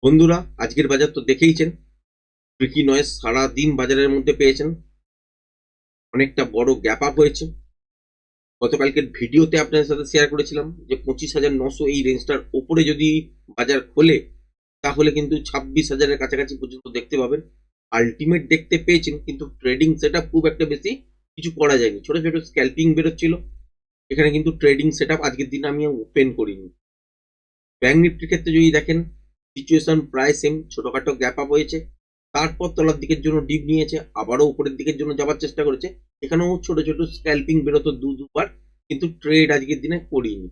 বন্ধুরা, আজকের বাজার তো দেখেইছেন। ট্রিকি নয়েজ সারাদিন বাজারের মধ্যে পেয়েছেন। অনেকটা বড় গ্যাপ আপ হয়েছে। গতকালকের ভিডিওতে আপনাদের সাথে শেয়ার করেছিলাম যে 25,900 এই রেঞ্জটার উপরে যদি বাজার খোলে তাহলে কিন্তু 26,000-এর কাছাকাছি পর্যন্ত দেখতে পাবেন। আলটিমেট দেখতে পেয়েছেন, কিন্তু ট্রেডিং সেটআপ খুব একটা বেশি কিছু করা যায়নি। ছোট ছোট স্ক্যাল্পিং বেরোচ্ছিল। এখানে কিন্তু ট্রেডিং সেটআপ আজকের দিনে আমি ওপেন করিনি। ব্যাংক নিফটির ক্ষেত্রে যদি দেখেন, সিচুয়েশন প্রায় সেম। ছোটখাটো গ্যাপ আপ হয়েছে, তারপর তলার দিকের জন্য ডিপ নিয়েছে, আবারও উপরের দিকের জন্য যাওয়ার চেষ্টা করেছে। এখানেও ছোট ছোট স্ক্যাল্পিং বেরোতো দুবার, কিন্তু ট্রেড আজকের দিনে করিনি।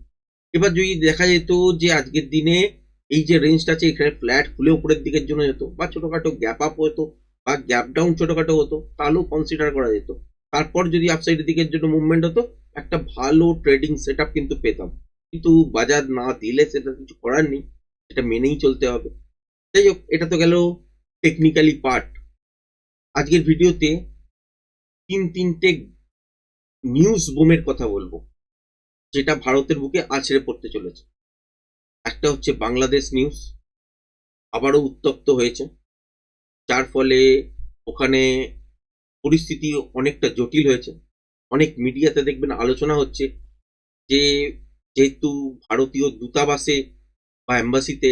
এবার যদি দেখা যেত যে আজকের দিনে এই যে রেঞ্জটা আছে এখানে ফ্ল্যাট খুলে উপরের দিকের জন্য যেত, বা ছোটখাটো গ্যাপ আপ হতো, বা গ্যাপ ডাউন ছোটখাটো হতো, তাহলেও কনসিডার করা যেত। তারপর যদি আপসাইডের দিকের জন্য মুভমেন্ট হতো, একটা ভালো ট্রেডিং সেট কিন্তু পেতাম। কিন্তু বাজার না দিলে সেটা কিছু করার নেই, সেটা মেনেই চলতে হবে। যাই হোক, এটা তো গেল টেকনিক্যালি পার্ট। আজকের ভিডিওতে তিনটে নিউজ বুমের কথা বলবো, যেটা ভারতের বুকে আছড়ে পড়তে চলেছে। একটা হচ্ছে বাংলাদেশ নিউজ, আবারও উত্তপ্ত হয়েছে, যার ফলে ওখানে পরিস্থিতি অনেকটা জটিল হয়েছে। অনেক মিডিয়াতে দেখবেন আলোচনা হচ্ছে যে যেহেতু ভারতীয় দূতাবাসে বা এম্বাসিতে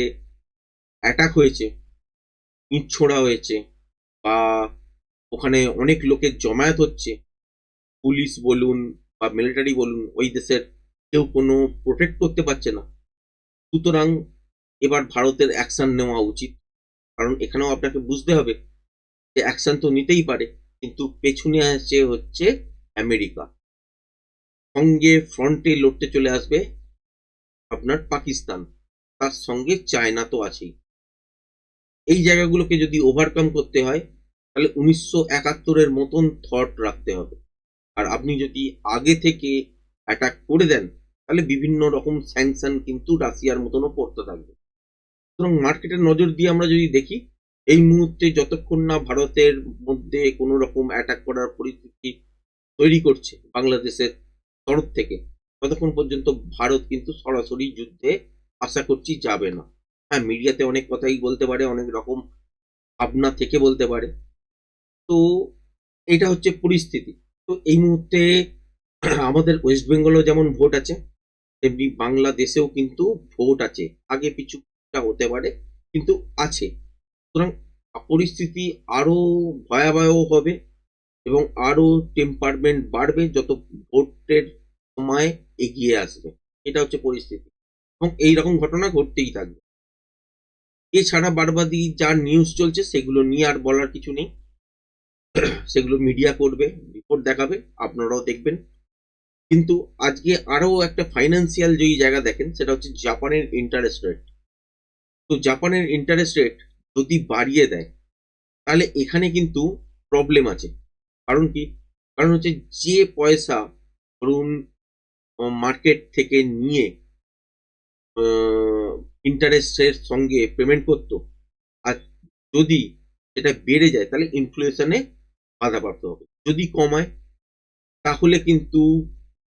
অ্যাটাক হয়েছে, ইট ছোড়া হয়েছে, বা ওখানে অনেক লোকের জমায়েত হচ্ছে, পুলিশ বলুন বা মিলিটারি বলুন, ওই দেশের কেউ কোনো প্রোটেক্ট করতে পারছে না। সুতরাং এবার ভারতের অ্যাকশন নেওয়া উচিত। কারণ এখানেও আপনাকে বুঝতে হবে যে অ্যাকশন তো নিতেই পারে, কিন্তু পেছনে আসছে হচ্ছে আমেরিকা। সঙ্গে ফ্রন্টে লড়তে চলে আসবে আপনার পাকিস্তান, তার সঙ্গে চায়না তো আছেই। এই জায়গাগুলোকে যদি ওভারকাম করতে হয়, তাহলে 1971-এর মতন থট রাখতে হবে। আর আপনি যদি আগে থেকে অ্যাটাক করে দেন, তাহলে বিভিন্ন রকম স্যাংশন কিন্তু রাশিয়ার মতনও পড়তে থাকবে। সুতরাং মার্কেটের নজর দিয়ে আমরা যদি দেখি, এই মুহূর্তে যতক্ষণ না ভারতের মধ্যে কোনো রকম অ্যাটাক করার পরিস্থিতি তৈরি করছে বাংলাদেশের তরফ থেকে, ততক্ষণ পর্যন্ত ভারত কিন্তু সরাসরি যুদ্ধে আশা করছি যাবে না। হ্যাঁ, মিডিয়াতে অনেক কথাই বলতে পারে, অনেক রকম ভাবনা থেকে বলতে পারে। তো এটা হচ্ছে পরিস্থিতি। তো এই মুহূর্তে আমাদের ওয়েস্ট বেঙ্গলেও যেমন ভোট আছে, তেমনি বাংলাদেশেও কিন্তু ভোট আছে। আগে পিছুটা হতে পারে, কিন্তু আছে। সুতরাং পরিস্থিতি আরো ভয়াবহ হবে এবং আরো টেম্পারমেন্ট বাড়বে যত ভোটের সময় এগিয়ে আসবে। এটা হচ্ছে পরিস্থিতি, এবং এইরকম ঘটনা ঘটতেই থাকবে। এছাড়া বারবাদি যা নিউজ চলছে সেগুলো নিয়ে আর বলার কিছু নেই। সেগুলো মিডিয়া করবে, রিপোর্ট দেখাবে, আপনারাও দেখবেন। কিন্তু আজকে আরো একটা ফাইন্যান্সিয়াল যেই জায়গা দেখেন, সেটা হচ্ছে জাপানের ইন্টারেস্ট রেট। তো জাপানের ইন্টারেস্ট রেট যদি বাড়িয়ে দেয়, তাহলে এখানে কিন্তু প্রবলেম আছে। কারণ কি? কারণ হচ্ছে যে পয়সা ধরুন মার্কেট থেকে নিয়ে ইন্টারেস্টের সঙ্গে পেমেন্ট করতো, আর যদি সেটা বেড়ে যায় তাহলে ইনফ্লেশনে বাধাপ্রাপ্ত হবে। যদি কমায় তাহলে কিন্তু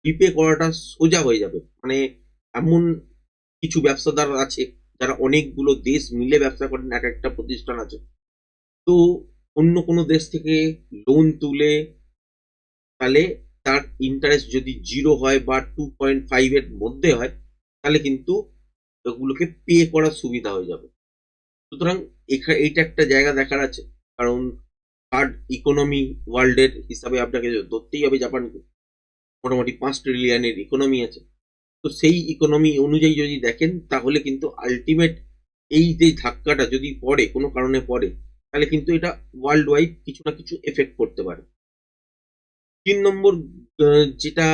রিপে করাটা সোজা হয়ে যাবে। মানে এমন কিছু ব্যবসাদার আছে যারা অনেকগুলো দেশ মিলে ব্যবসা করেন, এক একটা প্রতিষ্ঠান আছে। তো অন্য কোনো দেশ থেকে লোন তুলে, তাহলে তার ইন্টারেস্ট যদি 0 হয় বা 2.5 এর মধ্যে হয়, তাহলে কিন্তু ওগুলোকে পে করার সুবিধা হয়ে যাবে। সুতরাং এইটা একটা জায়গা দেখার আছে। কারণ থার্ড ইকোনমি ওয়ার্ল্ডের হিসাবে আপনাকে ধরতেই হবে জাপানকে। মোটামুটি 5 ট্রিলিয়নের ইকোনমি আছে। তো সেই ইকোনমি অনুযায়ী যদি দেখেন, তাহলে কিন্তু আলটিমেট এই যে ধাক্কাটা যদি পড়ে, কোনো কারণে পড়ে, তাহলে কিন্তু এটা ওয়ার্ল্ড ওয়াইড কিছু না কিছু এফেক্ট করতে পারে। 3 নম্বর যেটা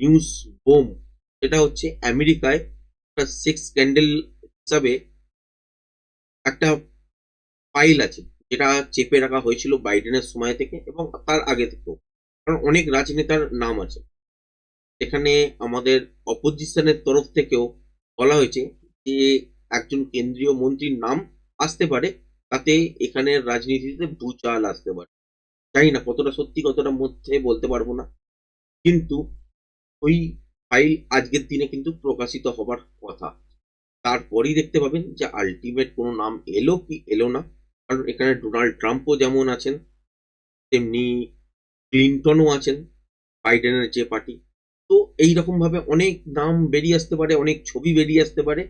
নিউজ বোম, সেটা হচ্ছে আমেরিকায় একটা সেক্স স্ক্যান্ডেল হিসাবে একটা ফাইল আছে, যেটা চেপে রাখা হয়েছিল বাইডেনের সময় থেকে এবং তার আগে থেকেও। কারণ অনেক রাজনেতার নাম আছে এখানে। আমাদের অপোজিশনের তরফ থেকেও বলা হয়েছে যে একজন কেন্দ্রীয় মন্ত্রীর নাম আসতে পারে, তাতে এখানের রাজনীতিতে ভূচাল আসতে পারে। জানি না কতটা সত্যি কতটা মধ্যে বলতে পারবো না, কিন্তু ওই ফাইল আজকের দিনে কিন্তু প্রকাশিত হবার কথা। তারপরেই দেখতে পাবেন যে আলটিমেট কোনো নাম এলো কি এলো না। কারণ এখানে ডোনাল্ড ট্রাম্পও যেমন আছেন, তেমনি ক্লিনটনও আছেন, বাইডেনের যে পার্টি। তো এইরকম ভাবে অনেক নাম বেরিয়ে আসতে পারে, অনেক ছবি বেরিয়ে আসতে পারে,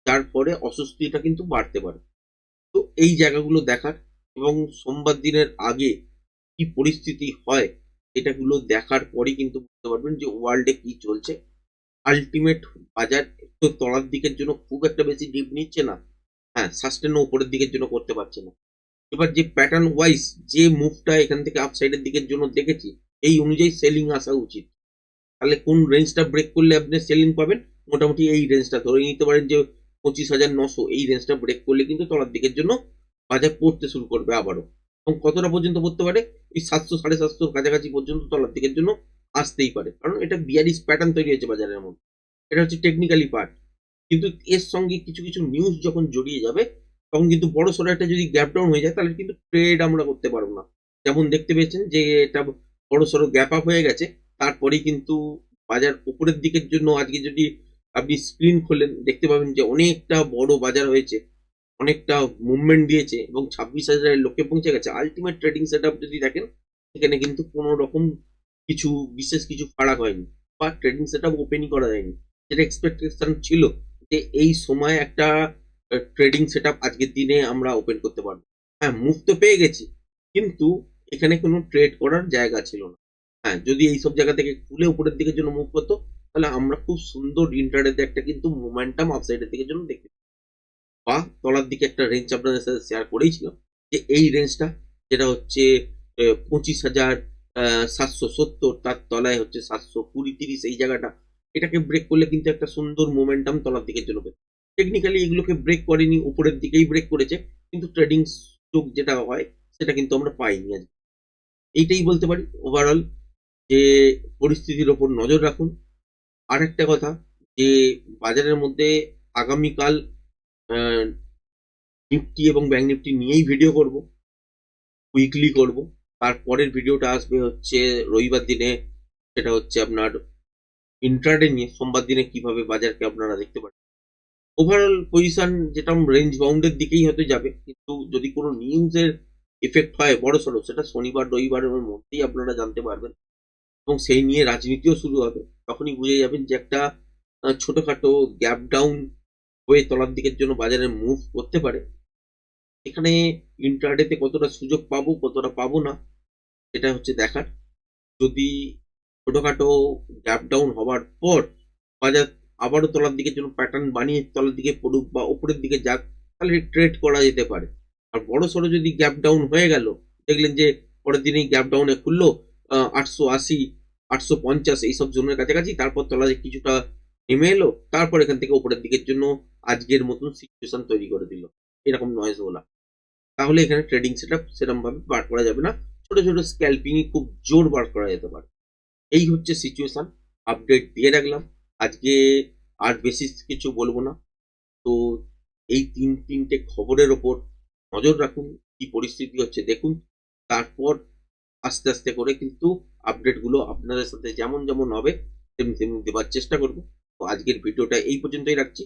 যার ফলে অস্বস্তিটা কিন্তু বাড়তে পারে। তো এই জায়গাগুলো দেখার এবং সোমবার দিনের আগে কি পরিস্থিতি হয় এটাগুলো দেখার পরই কিন্তু বুঝতে পারবেন যে ওয়ার্ল্ডে কি চলছে। আল্টিমেট বাজার তো তলার দিকের জন্য খুব একটা বেশি ডিপ নিচ্ছে না, হ্যাঁ সাস্টেনও উপরের দিকের জন্য করতে পারছে না। এবার যে প্যাটার্ন ওয়াইজ যে মুভটা এখান থেকে আপসাইডের দিকের জন্য দেখেছি, এই অনুযায়ী সেলিং আসা উচিত। তাহলে কোন রেঞ্জটা ব্রেক করলে আপনি সেলিং পাবেন, মোটামুটি এই রেঞ্জটা ধরে নিতে পারেন যে 25,900 এই রেঞ্জটা ব্রেক করলে কিন্তু তলার দিকের জন্য বাজার পড়তে শুরু করবে আবারও। এবং কতটা পর্যন্ত পড়তে পারে, এই 700 750 কাছাকাছি পর্যন্ত তলার দিকের জন্য আসতেই পারে, কারণ এটা বিয়ারিশ প্যাটার্ন তৈরি হয়েছে বাজারের মধ্যে। এটা হচ্ছে টেকনিক্যালি পার্ট। কিন্তু এর সঙ্গে কিছু কিছু নিউজ যখন জড়িয়ে যাবে, তখন কিন্তু বড় সড়ো একটা যদি গ্যাপ ডাউন হয়ে যায়, তাহলে কিন্তু ট্রেড আমরা করতে পারবো না। যেমন দেখতে পেয়েছেন যে এটা বড় সড়ো গ্যাপ আপ হয়ে গেছে, তারপরেই কিন্তু বাজার উপরের দিকের জন্য আজকে যদি আপনি স্ক্রিন খোলেন দেখতে পাবেন যে অনেকটা বড় বাজার হয়েছে, অনেকটা মুভমেন্ট দিয়েছে এবং 26,000 লোকে পৌঁছে গেছে। আলটিমেট ট্রেডিং সেট আপ যদি দেখেন, এখানে কিন্তু কোনো রকম কিছু বিশেষ কিছু ফারাক হয়নি, বা ট্রেডিং সেট আপ ওপেনই করা যায়নি। যেটা এক্সপেকটেশন ছিল যে এই সময় একটা ট্রেডিং সেট আপ আজকের দিনে আমরা ওপেন করতে পারবো। হ্যাঁ মুভ তো পেয়ে গেছি, কিন্তু এখানে কোনো ট্রেড করার জায়গা ছিল না। হ্যাঁ যদি এইসব জায়গা থেকে খুলে উপরের দিকের জন্য মুভ করতো, তাহলে আমরা খুব সুন্দর ইন্টারডেতে একটা কিন্তু মোমেন্টাম আপসাইডের দিকের জন্য দেখতে, বা তলার দিকে একটা রেঞ্জ আপনাদের সাথে শেয়ার করেইছিলাম যে এই রেঞ্জটা যেটা হচ্ছে 25,770, তার তলায় হচ্ছে 720-30 এই জায়গাটা, এটাকে ব্রেক করলে কিন্তু একটা সুন্দর মোমেন্টাম তলার দিকের জন্য পেত। টেকনিক্যালি এগুলোকে ব্রেক করেনি, উপরের দিকেই ব্রেক করেছে, কিন্তু ট্রেডিং স্ট্রোক যেটা হয় সেটা কিন্তু আমরা পাইনি আজ। এইটাই বলতে পারি ওভারঅল যে পরিস্থিতির ওপর নজর রাখুন। আর একটা কথা, যে বাজারের মধ্যে আগামীকাল নিফটি এবং ব্যাংক নিফটি নিয়েই ভিডিও করব, উইকলি করব। তারপরের ভিডিওটা আসবে হচ্ছে রবিবার দিনে, সেটা হচ্ছে আপনার ইন্ট্রাডে নিয়ে, সোমবার দিনে কিভাবে বাজারকে আপনারা দেখতে পারেন। ওভারঅল পজিশন যেটা রেঞ্জ বাউন্ডের দিকেই হয়তো যাবে, কিন্তু যদি কোনো নিউজের এফেক্ট হয় বড় সড়ো, সেটা শনিবার রবিবারের মধ্যেই আপনারা জানতে পারবেন, এবং সেই নিয়ে রাজনীতিও শুরু হবে। তখনই বুঝে যাবেন যে একটা ছোটখাটো গ্যাপ ডাউন হয়ে তলার দিকের জন্য বাজারে মুভ করতে পারে। এখানে ইন্ট্রাডেতে কতটা সুযোগ পাবো কতটা পাবো না, এটা হচ্ছে দেখার। যদি ছোটখাটো গ্যাপ ডাউন হওয়ার পর বাজার আবারও তলার দিকের জন্য প্যাটার্ন বানিয়ে তলার দিকে পড়ুক বা উপরের দিকে যাক, তাহলে ট্রেড করা যেতে পারে। আর বড় সড়ো যদি গ্যাপ ডাউন হয়ে গেল, দেখলেন যে পরের দিনই গ্যাপ ডাউনে খুললো 880 850 এইসব জোনের কাছাকাছি, তারপর তলায় কিছুটা নেমে এলো, তারপর এখান থেকে উপরের দিকের জন্য আজকের মতন সিচুয়েশন তৈরি করে দিল এরকম নয়েজ ওলা, তাহলে এখানে ট্রেডিং সেট আপ সেরকম ভাবে বার করা যাবে না। ছোট ছোট স্ক্যাল্পিং খুব জোর বার করা যেতে পারে। এই হচ্ছে সিচুয়েশন, আপডেট দিয়ে রাখলাম আজকে। আর বেশি কিছু বলবো না। তো এই তিনটে খবরের ওপর নজর রাখুন, কি পরিস্থিতি হচ্ছে দেখুন, তারপর আস্তে আস্তে করে কিন্তু আপডেট গুলো আপনাদের সাথে যেমন যেমন হবে তেমনি তেমনি দেওয়ার চেষ্টা করবো। তো আজকের ভিডিওটা এই পর্যন্তই রাখছি।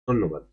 ধন্যবাদ।